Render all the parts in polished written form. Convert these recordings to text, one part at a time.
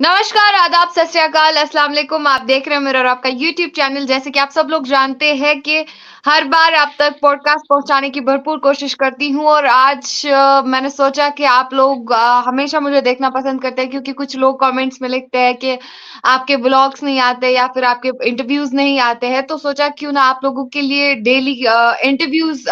नमस्कार, आदाब, सत श्री अकाल, अस्सलाम वालेकुम। आप देख रहे हैं मेरा और आपका यूट्यूब चैनल। जैसे कि आप सब लोग जानते हैं कि हर बार आप तक पॉडकास्ट पहुँचाने की भरपूर कोशिश करती हूँ और आज मैंने सोचा कि आप लोग हमेशा मुझे देखना पसंद करते हैं क्योंकि कुछ लोग कमेंट्स में लिखते हैं कि आपके व्लॉग्स नहीं आते या फिर आपके इंटरव्यूज़ नहीं आते हैं, तो सोचा क्यों ना आप लोगों के लिए डेली इंटरव्यूज़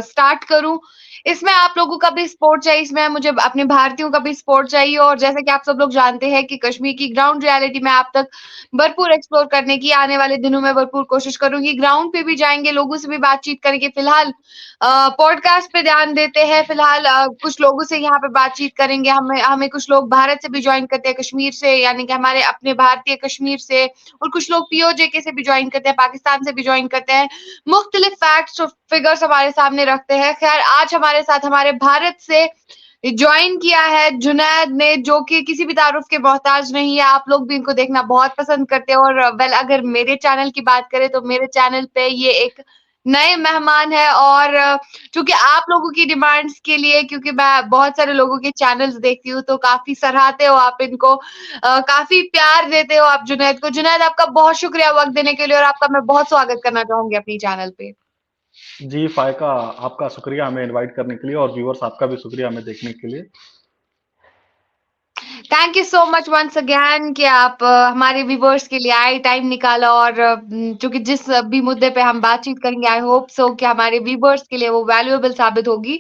स्टार्ट करूँ। इसमें आप लोगों का भी सपोर्ट चाहिए, इसमें मुझे अपने भारतीयों का भी सपोर्ट चाहिए और जैसे कि आप सब लोग जानते हैं कि कश्मीर की ग्राउंड रियलिटी मैं आप तक भरपूर एक्सप्लोर करने की आने वाले दिनों में भरपूर कोशिश करूँगी। ग्राउंड पे भी जाएँगे, लोगों से भी बातचीत करेंगे। फिलहाल पॉडकास्ट पे ध्यान देते हैं, फिलहाल कुछ लोगों से यहाँ पे बातचीत करेंगे। हमें हमें कुछ लोग भारत से भी जॉइन करते हैं, कश्मीर से यानी कि हमारे अपने भारतीय कश्मीर से और कुछ लोग पीओजेके से भी जॉइन करते हैं, पाकिस्तान से भी जॉइन करते हैं। मुख्तलिफ फैक्ट्स और फिगर्स हमारे सामने रखते हैं। ख़ैर आज हमारे साथ हमारे भारत से जॉइन किया है जुनैद ने जो कि किसी भी तारुफ़ के मोहताज नहीं है। आप लोग भी इनको देखना बहुत पसंद करते हैं और वेल अगर मेरे चैनल की बात करें तो मेरे चैनल पे ये एक नए मेहमान हैं और चूँकि आप लोगों की डिमांड्स के लिए क्योंकि मैं बहुत सारे लोगों के चैनल्स देखती हूँ तो काफ़ी सराहते हो आप इनको काफ़ी प्यार देते हो आप जुनैद को। जुनैद आपका बहुत शुक्रिया वक़्त देने के लिए और आपका मैं बहुत स्वागत करना चाहूँगी अपनी चैनल पे। जी, फ़ायका आपका शुक्रिया हमें इनवाइट करने के लिए और व्यूअर्स आपका भी शुक्रिया हमें देखने के लिए। Thank you so much once again कि आप हमारे व्यूअर्स के लिए आए, टाइम निकाला और चूँकि जिस भी मुद्दे पे हम बातचीत करेंगे आई होप सो कि हमारे व्यूअर्स के लिए वो वैल्यूएबल साबित होगी।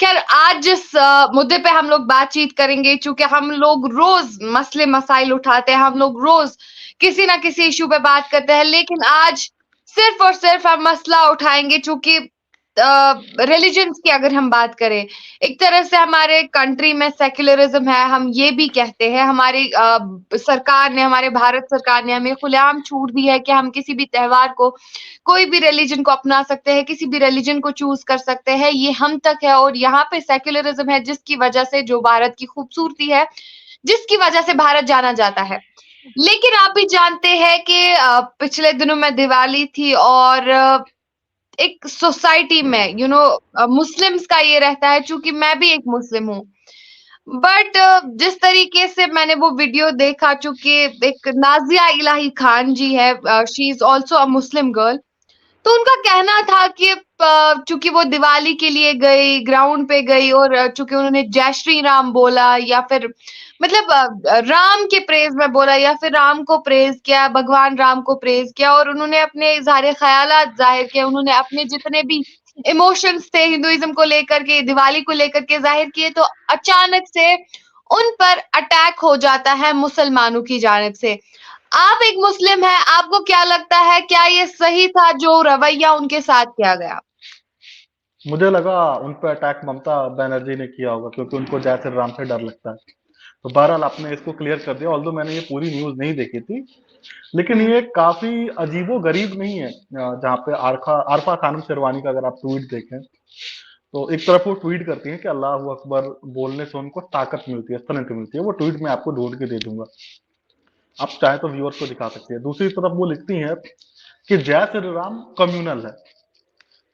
ख़ैर आज जिस मुद्दे पे हम लोग बातचीत करेंगे चूँकि हम लोग रोज़ मसले-मसाइल उठाते हैं, हम लोग रोज़ किसी न किसी इश्यू पे बात करते हैं, लेकिन आज सिर्फ़ और सिर्फ़ हम मसला उठाएँगे चूँकि रिलिजन्स की अगर हम बात करें, एक तरह से हमारे कंट्री में सेक्युलरिज़्म है, हम ये भी कहते हैं हमारी सरकार ने हमारे भारत सरकार ने हमें खुलेआम छूट दी है कि हम किसी भी त्योहार को, कोई भी रिलिजन को अपना सकते हैं, किसी भी रिलिजन को चूज़ कर सकते हैं, ये हम तक है और यहाँ पे सेक्युलरिज़्म है जिसकी वजह से जो भारत की खूबसूरती है, जिसकी वजह से भारत जाना जाता है। लेकिन आप भी जानते हैं कि पिछले दिनों में दिवाली थी और एक सोसाइटी में मुस्लिम्स का ये रहता है चूँकि मैं भी एक मुस्लिम हूँ। बट जिस तरीके से मैंने वो वीडियो देखा चूँकि एक नाज़िया इलाही खान जी है she is also a Muslim girl तो उनका कहना था कि चूँकि वो दिवाली के लिए गई, ग्राउंड पे गई और चूँकि उन्होंने जय श्री राम बोला या फिर मतलब राम के प्रेज़ में बोला या फिर राम को प्रेज़ किया, भगवान राम को प्रेज़ किया और उन्होंने अपने इज़हार ख़यालात ज़ाहिर किए, उन्होंने अपने जितने भी इमोशंस थे हिंदुइज़्म को लेकर के, दिवाली को लेकर के ज़ाहिर किए, तो अचानक से उन पर अटैक हो जाता है मुसलमानों की जानिब से। आप एक मुस्लिम हैं, आपको क्या लगता है क्या ये सही था जो रवैया उनके साथ किया गया? मुझे लगा उन पे अटैक ममता बनर्जी ने किया होगा क्योंकि उनको जय श्री राम से डर लगता है। तो बहरहाल आपने इसको क्लियर कर दिया ऑल्दो मैंने ये पूरी न्यूज़ नहीं देखी थी। लेकिन हुँ। ये काफ़ी अजीबो-गरीब नहीं है जहाँ पे आरफ़ा खानम शेरवानी का अगर आप ट्वीट देखें, तो एक तरफ वो ट्वीट करती हैं कि अल्लाहू अकबर बोलने से उनको ताकत मिलती है, स्ट्रेंथ मिलती है। वो ट्वीट मैं आपको ढूँढ के दे दूँगा। आप चाहें तो व्यूअर्स को दिखा सकती हैं। दूसरी तरफ वो लिखती हैं कि जय श्री राम कम्युनल है।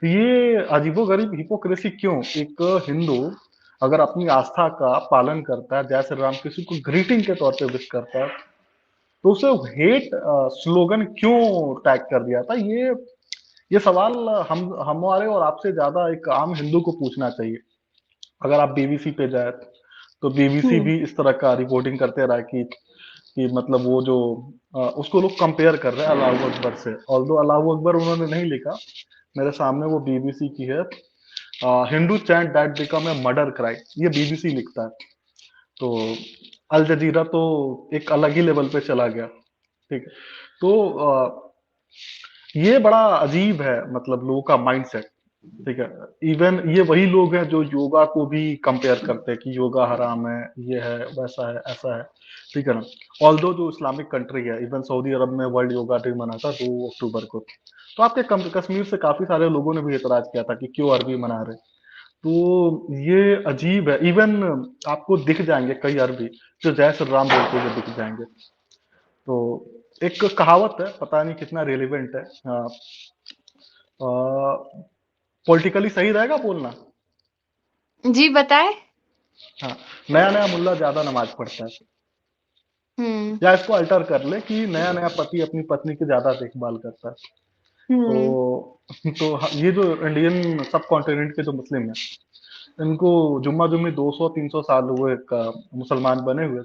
तो ये अजीबो-गरीब हिपोक्रेसी क्यों? एक हिंदू अगर अपनी आस्था का पालन करता है, जय श्री राम किसी को ग्रीटिंग के तौर पे विश करता है, तो उसे हेट स्लोगन क्यों टैग कर दिया था? ये सवाल हम हमारे और आपसे ज़्यादा एक आम हिंदू को पूछना चाहिए। अगर आप बीबीसी पे जाएँ, तो बीबीसी हुँ। भी इस तरह का रिपोर्टिंग करते रहा कि मतलब वो जो उसको लोग कंपेयर कर रहे हैं अल्लाहू अकबर से। ऑल्दो अल्लाहू अकबर उन्होंने नहीं लिखा, मेरे सामने वो बीबीसी की है। Hindu chant that become a murder cry, ये बीबीसी लिखता है। तो अल जजीरा तो एक अलग ही लेवल पे चला गया। ठीक है। तो ये बड़ा अजीब है मतलब लोगों का माइंडसेट। ठीक है। इवन ये वही लोग हैं जो योगा को भी कंपेयर करते हैं कि योगा हराम है, ये है, वैसा है, ऐसा है। ठीक है ना। ऑल्दो जो इस्लामिक कंट्री है, इवन सऊदी अरब में वर्ल्ड योगा डे मना था 2 अक्टूबर को। तो आपके कश्मीर से काफी सारे लोगों ने भी एतराज किया था कि क्यों अरबी मना रहे। तो ये अजीब है। इवन आपको दिख जाएंगे कई अरबी जो जय श्री राम बोलते हुए दिख जाएंगे। तो एक कहावत है, पता नहीं कितना रेलिवेंट है। पॉलिटिकली सही रहेगा बोलना। जी, बताएँ? हाँ, नया नया मुल्ला ज्यादा नमाज पढ़ता है। हुँ, या इसको अल्टर कर ले कि नया-नया पति अपनी पत्नी की ज़्यादा देखभाल करता है। हुँ, तो ये जो इंडियन सब कॉन्टिनेंट के जो मुस्लिम हैं, इनको जुम्मा-जुम्मी 200-300 साल हुए मुसलमान बने हुए।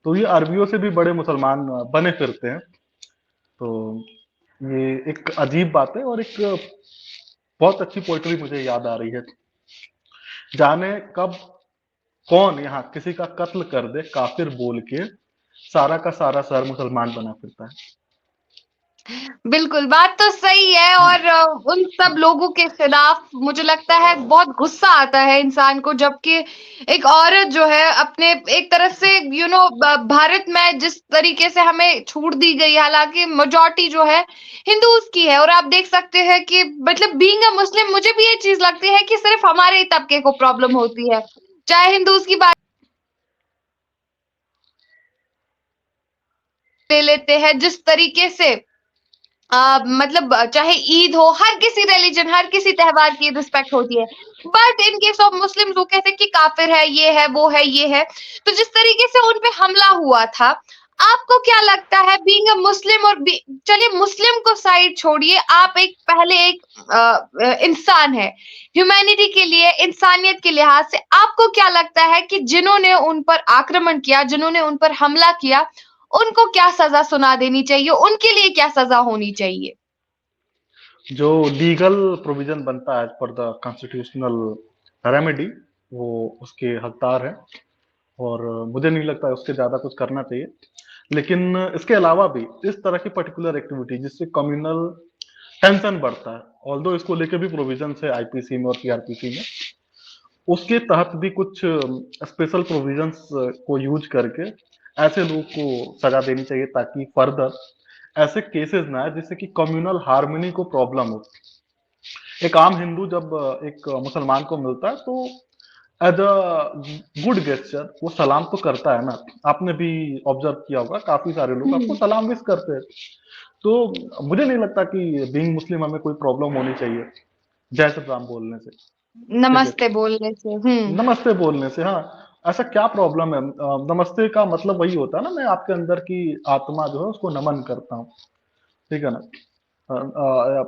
तो ये अरबियों से भी बड़े मुसलमान बने फिरते हैं। तो ये एक अजीब बात है और एक बहुत अच्छी पोएट्री मुझे याद आ रही है। जाने कब कौन यहाँ किसी का कत्ल कर दे काफिर बोल के, सारा का सारा शहर मुसलमान बना फिरता है। बिल्कुल, बात तो सही है और उन सब लोगों के खिलाफ मुझे लगता है बहुत गुस्सा आता है इंसान को जबकि एक औरत जो है अपने एक तरफ से भारत में जिस तरीके से हमें छूट दी गई है, हालाँकि मेजॉरिटी जो है हिंदूज़ की है और आप देख सकते हैं कि मतलब बीइंग अ मुस्लिम मुझे भी ये चीज़ लगती है कि सिर्फ़ हमारे ही तबके को प्रॉब्लम होती है। चाहे हिंदूज़ की बात ले लेते हैं, जिस तरीके से मतलब चाहे ईद हो, हर किसी रिलिजन, हर किसी त्योहार की रिस्पेक्ट होती है। But in case of Muslims वो कहते हैं कि काफिर है, ये है, वो है, ये है। तो जिस तरीके से उन पे हमला हुआ था, आपको क्या लगता है बीइंग अ मुस्लिम और बी चलिए मुस्लिम को साइड छोड़िए, आप एक पहले एक इंसान हैं। ह्यूमैनिटी के लिए, इंसानियत के लिहाज से आपको क्या लगता है कि जिन्होंने उन पर आक्रमण किया, जिन्होंने उन पर हमला किया, उनको क्या सज़ा सुना देनी चाहिए? उनके लिए क्या सज़ा होनी चाहिए? जो लीगल प्रोविजन बनता है as per the constitutional remedy, वो उसके हकदार हैं और मुझे नहीं लगता है उसके ज्यादा कुछ करना चाहिए। लेकिन इसके अलावा भी इस तरह की पर्टिकुलर एक्टिविटी जिससे कम्युनल टेंशन बढ़ता है, ऑल्दो इसको लेके भी प्रोविजन है आईपीसी में और सीआरपीसी में, उसके तहत भी कुछ स्पेशल प्रोविजंस को यूज करके ऐसे लोग को सजा देनी चाहिए ताकि फर्दर ऐसे केसेस ना आए जिससे कि कम्युनल हार्मनी को प्रॉब्लम हो। एक आम हिंदू जब एक मुसलमान को मिलता है तो एज अ गुड गेस्चर वो सलाम तो करता है ना। आपने भी ऑब्जर्व किया होगा काफी सारे लोग आपको हुँ। सलाम विश करते हैं। तो मुझे नहीं लगता कि बीइंग मुस्लिम हमें कोई प्रॉब्लम होनी चाहिए जय श्री राम बोलने से। ठीक है, नमस्ते बोलने से। हुँ। नमस्ते बोलने से, हाँ। ऐसा क्या प्रॉब्लम है? नमस्ते का मतलब वही होता है ना, मैं आपके अंदर की आत्मा जो है उसको नमन करता हूँ। ठीक है ना?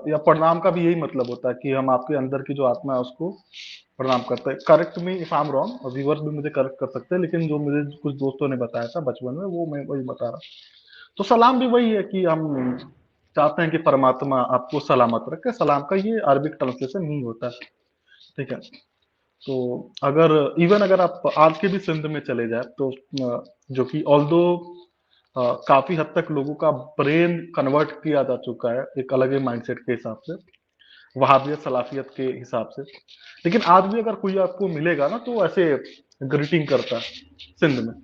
या प्रणाम का भी यही मतलब होता है कि हम आपके अंदर की जो आत्मा है उसको प्रणाम करते हैं। Correct me if I am wrong, viewers भी मुझे करेक्ट कर सकते हैं, लेकिन जो मुझे कुछ दोस्तों ने बताया था बचपन में वो मैं वही बता रहा हूँ। तो सलाम भी वही है कि हम चाहते हैं कि परमात्मा आपको सलामत रखे। सलाम का ये अरबिक ट्रांसलेशन नहीं होता है। ठीक है, तो अगर इवन अगर आप आज के भी सिंध में चले जाए तो जो कि ऑल्दो काफी हद तक लोगों का ब्रेन कन्वर्ट किया जा चुका है एक अलग ही माइंडसेट के हिसाब से, वहाबियत सलाफियत के हिसाब से, लेकिन आज भी अगर कोई आपको मिलेगा ना तो ऐसे ग्रीटिंग करता है सिंध में।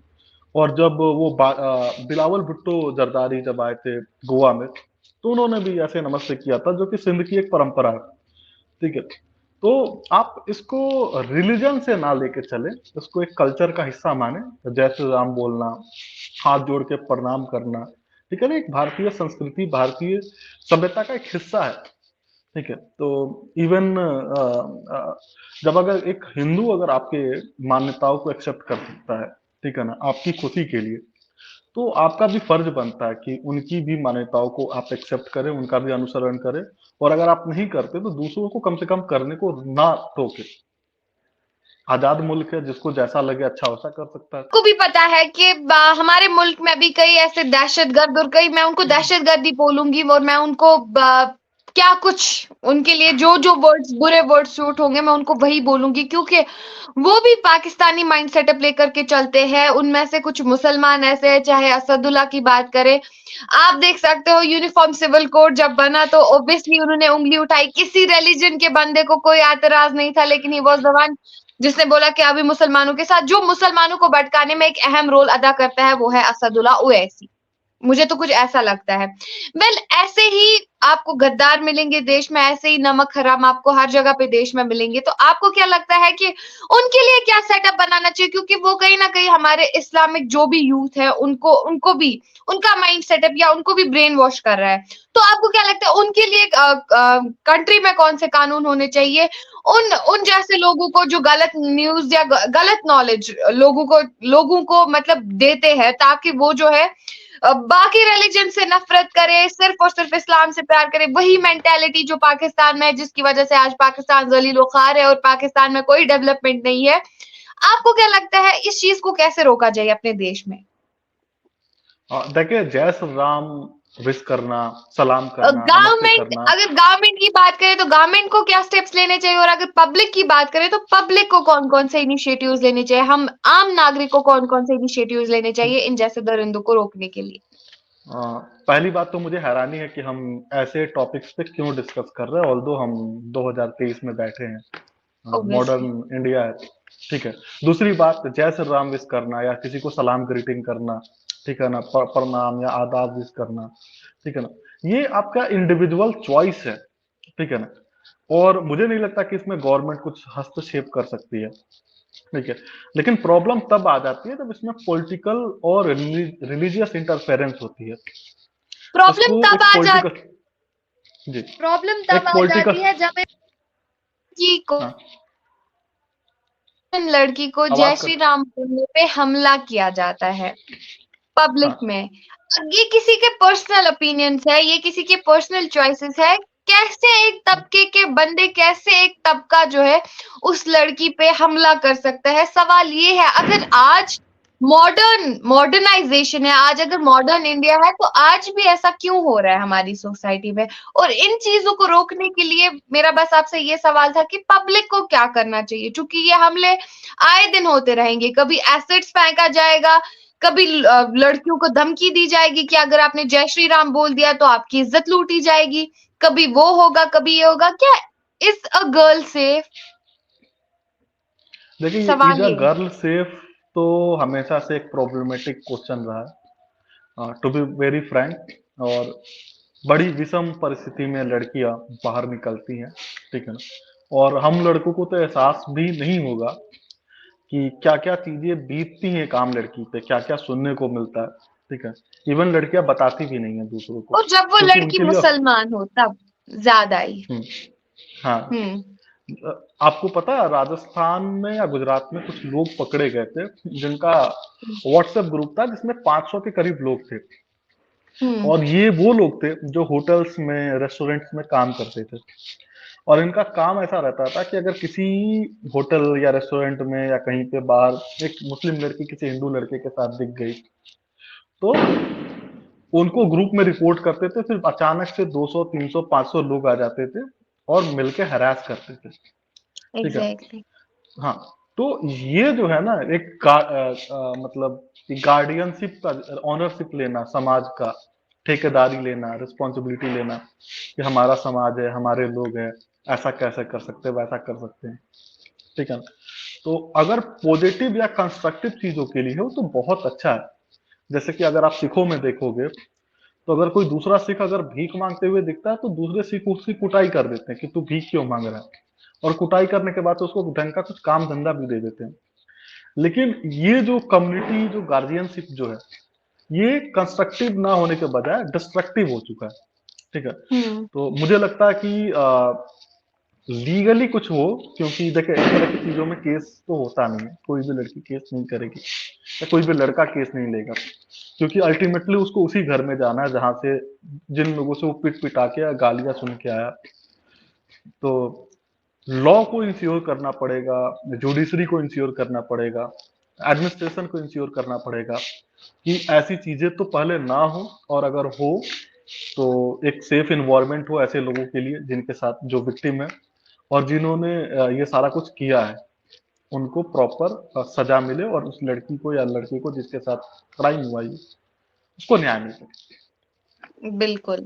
और जब वो बिलावल भुट्टो जरदारी जब आए थे गोवा में तो उन्होंने भी ऐसे नमस्ते किया था जो कि सिंध की एक परंपरा है। ठीक है, तो आप इसको रिलीजन से ना लेके चले, इसको एक कल्चर का हिस्सा माने। जय श्री राम बोलना, हाथ जोड़ के प्रणाम करना, ठीक है ना, एक भारतीय संस्कृति भारतीय सभ्यता का एक हिस्सा है। ठीक है, तो इवन जब अगर एक हिंदू अगर आपके मान्यताओं को एक्सेप्ट कर सकता है, ठीक है ना, आपकी खुशी के लिए, तो आपका भी फर्ज बनता है कि उनकी भी मान्यताओं को आप एक्सेप्ट करें, उनका भी अनुसरण करें। और अगर आप नहीं करते तो दूसरों को कम से कम करने को ना टोके। आजाद मुल्क है, जिसको जैसा लगे अच्छा वैसा कर सकता है। को भी पता है कि हमारे मुल्क में भी कई ऐसे दहशतगर्द और कई मैं उनको दहशतगर्द ही बोलूंगी और मैं उनको क्या कुछ उनके लिए जो जो वर्ड्स बुरे वर्ड्स सूट होंगे मैं उनको वही बोलूंगी क्योंकि वो भी पाकिस्तानी माइंड सेटअप लेकर के चलते हैं। उनमें से कुछ मुसलमान ऐसे हैं, चाहे असदुल्ला की बात करें, आप देख सकते हो यूनिफॉर्म सिविल कोड जब बना तो ऑब्वियसली उन्होंने उंगली उठाई, किसी रिलीजन के बंदे को कोई एतराज नहीं था, लेकिन ही वाज द वन जिसने बोला कि अभी मुसलमानों के साथ जो मुसलमानों को भटकाने में एक अहम रोल अदा करता है वो है असदुल्ला ओवैसी। मुझे तो कुछ ऐसा लगता है। ऐसे ही आपको गद्दार मिलेंगे देश में, ऐसे ही नमक हराम आपको हर जगह पे देश में मिलेंगे। तो आपको क्या लगता है कि उनके लिए क्या सेटअप बनाना चाहिए? क्योंकि वो कहीं न कहीं हमारे इस्लामिक जो भी यूथ है उनको उनको भी उनका माइंड सेटअप या उनको भी ब्रेन वॉश कर रहा है। तो आपको क्या लगता है उनके लिए कंट्री में कौन से कानून होने चाहिए? उन उन जैसे लोगों को जो गलत न्यूज़ या गलत नॉलेज लोगों को मतलब देते हैं, ताकि वो जो है बाकी रिलीजन से नफ़रत करे, सिर्फ़ और सिर्फ़ इस्लाम से प्यार करे। वही मेंटालिटी जो पाकिस्तान में है, जिसकी वज़ह से आज पाकिस्तान ज़लील-ओ-ख़ार है और पाकिस्तान में कोई डेवलपमेंट नहीं है। आपको क्या लगता है इस चीज़ को कैसे रोका जाए अपने देश में? देखिए, जय श्री राम विश करना, सलाम करना, नमस्ते गवर्नमेंट करना। अगर गवर्नमेंट की बात करें तो गवर्नमेंट को क्या स्टेप्स लेने चाहिए, और अगर पब्लिक की बात करें तो पब्लिक को कौन-कौन से इनिशिएटिव्स लेने चाहिए? हम आम नागरिक को कौन-कौन से इनिशिएटिव्स लेने चाहिए इन जैसे दरिंदों को रोकने के लिए? अ, पहली बात तो मुझे हैरानी है कि हम ऐसे टॉपिक्स पे क्यों डिस्कस कर रहे हैं, ऑल्दो हम 2023 में बैठे हैं, ऑब्वियसली। मॉडर्न इंडिया है, ठीक है। दूसरी बात, जय श्री राम विश करना या किसी को सलाम ग्रीटिंग करना, ठीक है ना, प्रणाम या आदाब विश करना, ठीक है ना, ये आपका इंडिविजुअल चॉइस है, ठीक है ना। और मुझे नहीं लगता कि इसमें गवर्नमेंट कुछ हस्तक्षेप कर सकती है, ठीक है। लेकिन प्रॉब्लम तब आ जाती है जब इसमें पॉलिटिकल और रिलीजियस इंटरफेरेंस होती है। प्रॉब्लम इसको तब एक आ जा पॉलिटिकल, जी, प्रॉब्लम तब एक आ पॉलिटिकल, जाती है जब कि हाँ, लड़की को जय आवाज श्री कट, राम बोलने पे हमला किया जाता है पब्लिक हाँ, में। अब ये किसी के पर्सनल ओपिनियंस है, ये किसी के पर्सनल चॉइसेस है। कैसे एक तबके के बंदे, कैसे एक तबका जो है उस लड़की पे हमला कर सकता है? सवाल ये है, अगर आज मॉडर्नाइजेशन है, आज अगर मॉडर्न इंडिया है, तो आज भी ऐसा क्यों हो रहा है हमारी सोसाइटी में? और इन चीज़ों को रोकने के लिए मेरा बस आपसे ये सवाल था कि पब्लिक को क्या करना चाहिए? चूँकि ये हमले आए दिन होते रहेंगे, कभी एसिड्स फेंका जाएगा, कभी लड़कियों को धमकी दी जाएगी कि अगर आपने जय श्री राम बोल दिया तो आपकी इज्जत लूटी जाएगी, कभी वो होगा, कभी ये होगा। क्या इज़ अ गर्ल सेफ? देखिए, ये इज सवाल अ ये है। गर्ल सेफ तो हमेशा से एक प्रॉब्लमेटिक क्वेश्चन रहा है, टू बी वेरी फ्रैंक। और बड़ी विषम परिस्थिति में लड़कियां बाहर निकलती हैं, ठीक है ना। और हम लड़कों को तो एहसास भी नहीं होगा कि क्या क्या चीजें बीतती हैं एक आम लड़की पे, क्या क्या सुनने को मिलता है, ठीक है। इवन लड़कियां बताती भी नहीं है दूसरों को, और जब वो क्योंकि लड़की उनके लिए, मुसलमान हो तब ज़्यादा ही। हम्म, हाँ, हुँ, आपको पता है राजस्थान में या गुजरात में कुछ लोग पकड़े गए थे जिनका व्हाट्सएप ग्रुप था जिसमें 500 के करीब लोग थे। हुँ, और ये वो लोग थे जो होटल्स में, रेस्टोरेंट्स में काम करते थे। और इनका काम ऐसा रहता था कि अगर किसी होटल या रेस्टोरेंट में या कहीं पे बाहर एक मुस्लिम लड़की किसी हिंदू लड़के के साथ दिख गई, तो उनको ग्रुप में रिपोर्ट करते थे, फिर अचानक से 200, 300, 500 लोग आ जाते थे और मिलके हरास करते थे, ठीक है। एग्ज़ैक्टली। हाँ, तो ये जो है ना एक मतलब गार्डियनशिप का, ऑनरशिप लेना समाज का, ठेकेदारी लेना, रिस्पॉन्सिबिलिटी लेना कि हमारा समाज है, हमारे लोग हैं, ऐसा कैसे कर सकते हैं, वैसा कर सकते हैं, ठीक है ना। तो अगर पॉजिटिव या कंस्ट्रक्टिव चीजों के लिए हो तो बहुत अच्छा है। जैसे कि अगर आप सिखों में देखोगे, तो अगर कोई दूसरा सिख अगर भीख मांगते हुए दिखता है तो दूसरे सिख उसकी कुटाई कर देते हैं कि तू भीख क्यों मांग रहा है, और कुटाई करने के बाद तो उसको ढंग का कुछ काम धंधा भी दे देते हैं। लेकिन ये जो कम्युनिटी, जो गार्जियनशिप जो है, ये कंस्ट्रक्टिव ना होने के बजाय डिस्ट्रक्टिव हो चुका है, ठीक है। हुँ, तो मुझे लगता है कि लीगली कुछ हो, क्योंकि देखिए इस तरह की चीजों में केस तो होता नहीं है, कोई भी लड़की केस नहीं करेगी या कोई भी लड़का केस नहीं लेगा, क्योंकि अल्टीमेटली उसको उसी घर में जाना है जहां से, जिन लोगों से वो पिट पिटा के या गालियां सुन के आया। तो लॉ को इंश्योर करना पड़ेगा, जुडिशरी को इंश्योर करना पड़ेगा, एडमिनिस्ट्रेशन को इंश्योर करना पड़ेगा कि ऐसी चीजें तो पहले ना हो, और अगर हो तो एक सेफ इन्वायरमेंट हो ऐसे लोगों के लिए जिनके साथ, जो विक्टिम है और जिन्होंने ये सारा कुछ किया है, उनको प्रॉपर सजा मिले और उस लड़की को या लड़के को जिसके साथ क्राइम हुआ है उसको न्याय मिले। बिल्कुल।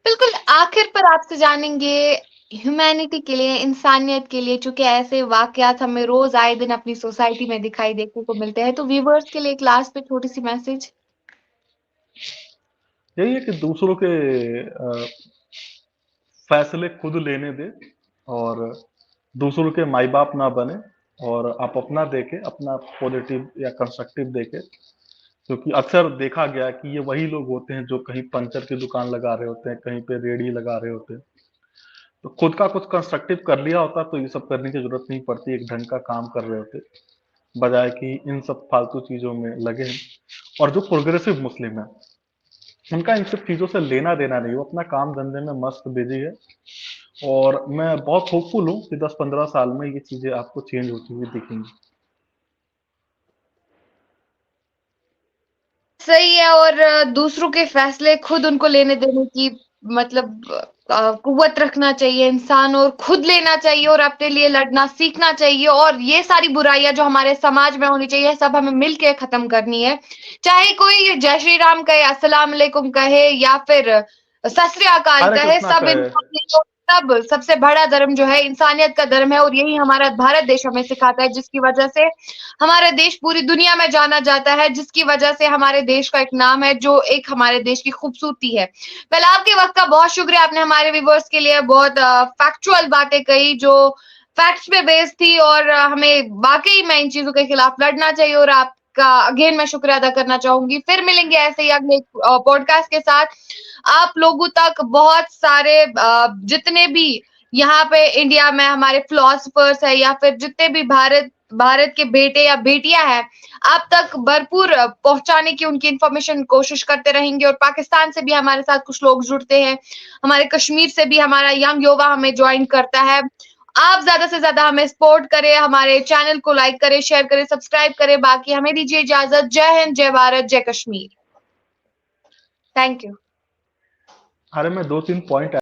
बिल्कुल, आखिर पर आपसे जानेंगे ह्यूमैनिटी के लिए, इंसानियत के लिए, चूँकि ऐसे वाक़यात हमें रोज़ आए दिन अपनी सोसाइटी में दिखाई देखने को मिलते हैं, तो व्यूअर्स के लिए एक लास्ट पे छोटी-सी मैसेज? यही है कि दूसरों के फैसले खुद लेने दे, और दूसरों के माई बाप ना बने, और आप अपना देखें, अपना पॉजिटिव या कंस्ट्रक्टिव देखें। क्योंकि अक्सर देखा गया है कि ये वही लोग होते हैं जो कहीं पंचर की दुकान लगा रहे होते हैं, कहीं पे रेडी लगा रहे होते हैं। तो खुद का कुछ कंस्ट्रक्टिव कर लिया होता तो ये सब करने की जरूरत नहीं पड़ती, एक ढंग का काम कर रहे होते, बजाय कि इन सब फालतू चीजों में लगे हैं। और जो प्रोग्रेसिव मुस्लिम है, उनका इन सब चीजों से लेना देना नहीं, वो अपना काम धंधे में मस्त बिजी है। और मैं बहुत होपफुल हूँ कि 10-15 साल में ये चीजें आपको चेंज होती हुई दिखेंगी। सही है। और दूसरों के फैसले खुद उनको लेने देने की मतलब कुव्वत रखना चाहिए इंसान, और खुद लेना चाहिए और अपने लिए लड़ना सीखना चाहिए। और ये सारी बुराइयां जो हमारे समाज में होनी चाहिए, सब हमें मिलके खत्म करनी है। चाहे कोई जय श्री राम कहे, अस्सलाम वालेकुम कहे, या फिर सत श्री अकाल हरे कहे, कृष्णा सब कहे। इंसान, सब सबसे बड़ा धर्म जो है इंसानियत का धर्म है। और यही हमारा भारत देश हमें सिखाता है, जिसकी वजह से हमारा देश पूरी दुनिया में जाना जाता है, जिसकी वजह से हमारे देश का एक नाम है, जो एक हमारे देश की खूबसूरती है। पहले आपके वक्त का बहुत शुक्रिया, आपने हमारे व्यूवर्स के लिए बहुत फैक्चुअल बातें कही, जो फैक्ट्स पे बेस्ड थी। और हमें वाकई में इन चीजों के खिलाफ लड़ना चाहिए। और आपका अगेन मैं शुक्रिया अदा करना चाहूंगी। फिर मिलेंगे ऐसे ही अगले पॉडकास्ट के साथ। आप लोगों तक बहुत सारे जितने भी यहाँ पे इंडिया में हमारे फिलोसफर्स है, या फिर जितने भी भारत भारत के बेटे या बेटियां हैं, आप तक भरपूर पहुंचाने की उनकी इंफॉर्मेशन कोशिश करते रहेंगे। और पाकिस्तान से भी हमारे साथ कुछ लोग जुड़ते हैं, हमारे कश्मीर से भी हमारा यंग युवा हमें ज्वाइन करता है। आप ज्यादा से ज्यादा हमें सपोर्ट करें, हमारे चैनल को लाइक करें, शेयर करें, सब्सक्राइब करें। बाकी हमें दीजिए इजाजत। जय हिंद, जय भारत, जय कश्मीर। Thank you. अरे मैं 2-3 पॉइंट